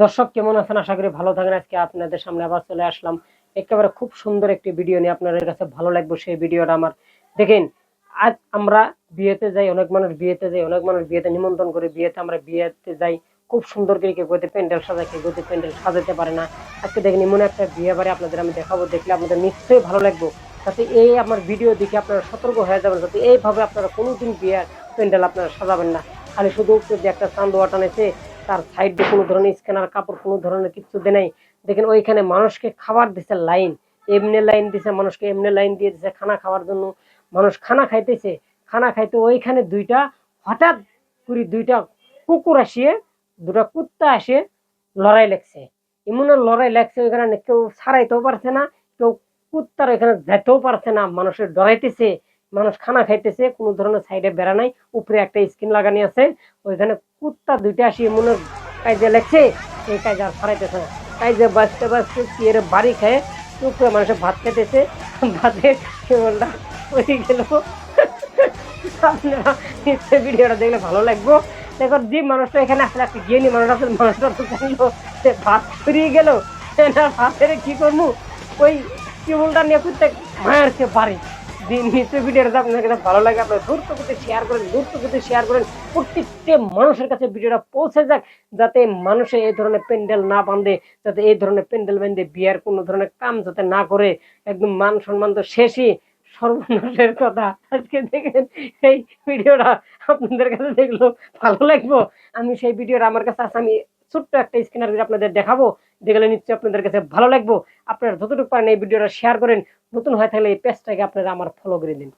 দর্শক কেমন আছেন? আশা করি ভালো থাকেন। আজকে আপনাদের সামনে আবার চলে আসলাম একেবারে খুব সুন্দর একটি ভিডিও নিয়ে। আপনাদের কাছে ভালো লাগবে সেই ভিডিওটা আমার। দেখেন, আজ আমরা বিয়েতে যাই, অনেক মানুষ বিয়েতে যাই, অনেক মানুষ বিয়েতে নিমন্ত্রণ করে, বিয়েতে আমরা বিয়েতে যাই খুব সুন্দর করে, কেউ গতি প্যান্ডেল সাজায়, কেউ গতি প্যান্ডেল সাজাতে পারে না। আজকে দেখেন এমন একটা বিয়ে বাড়ি আপনাদের আমি দেখাবো, দেখলে আপনাদের নিশ্চয়ই ভালো লাগবে। যাতে এই আমার ভিডিও দেখে আপনারা সতর্ক হয়ে যাবেন, যাতে এইভাবে আপনারা কোনোদিন বিয়ের প্যান্ডেল আপনারা সাজাবেন না। খালি শুধু যদি একটা চান্দোয়া টানেছে, তার সাইডে কোনো ধরনের স্ক্যানার কাপড় কোনো ধরনের কিছু দেয় নাই। দেখেন ওইখানে মানুষকে খাবার দিছে লাইন, এমনি লাইন দিছে, মানুষকে এমনি লাইন দিয়ে দিছে খানা খাওয়ার জন্য। মানুষ খানা খাইতেছে, খানা খাইতে ওইখানে হঠাৎ করে দুইটা কুকুর আসিয়ে, দুটা কুত্তা আসে লড়াই লাগছে। এমন লড়াই লাগছে ওইখানে কেউ ছাড়াইতেও পারছে না, কেউ কুত্তার ওইখানে যেতেও পারছে না, মানুষের ডরাইতেছে। মানুষ খানা খাইতেছে, কোনো ধরনের সাইডে বেড়া নাই, উপরে একটা স্ক্রিন লাগানি আছে। ওইখানে কুত্তা দুইটা আসি মনে কাজে লেগছে, এই কাজ আর ছাড়াইতেছে না। কাজে বাঁচতে বাঁচতে এর বাড়ি খায়, চুপ করে মানুষের ভাত খেতেছে, ভাতের কেবলটা হয়ে গেল। আপনারা নিশ্চয়ই ভিডিওটা দেখলে ভালো লাগবে। দেখো যে মানুষটা এখানে আসলে একটা জ্ঞানী মানুষ আছে, মানুষটা তো জানলো সে ভাত ফুরিয়ে গেল, ভাতের কি করবো, ওই কেবলটা নিয়ে করতে মায়ের সে বাড়ি দিন। নিশ্চয়ই ভিডিওটা আপনার কাছে ভালো লাগে, আপনার দ্রুত করতে শেয়ার করেন, দ্রুত করতে শেয়ার করেন, প্রত্যেকটা মানুষের কাছে ভিডিওটা পৌঁছে যাক, যাতে মানুষে এই ধরনের প্যান্ডেল না বাঁধে, যাতে এই ধরনের প্যান্ডেল বাঁধে বিয়ার কোনো ধরনের কাম যাতে না করে। একদম মান সম্মান তো শেষই, সর্বনাশের কথা। আজকে দেখেন এই ভিডিওটা আপনাদের কাছে দেখলো ভালো লাগবো। আমি সেই ভিডিওটা আমার কাছে আছে, আমি ছোট্ট একটা স্ক্যানার করে আপনাদের দেখাবো, দেখলে নিশ্চয়ই আপনাদের কাছে ভালো লাগবো। আপনারা যতটুকু পারেন এই ভিডিওটা শেয়ার করেন, নতুন হয়ে থাকলে এই পেজটাকে আপনারা আমার ফলো করে দিন।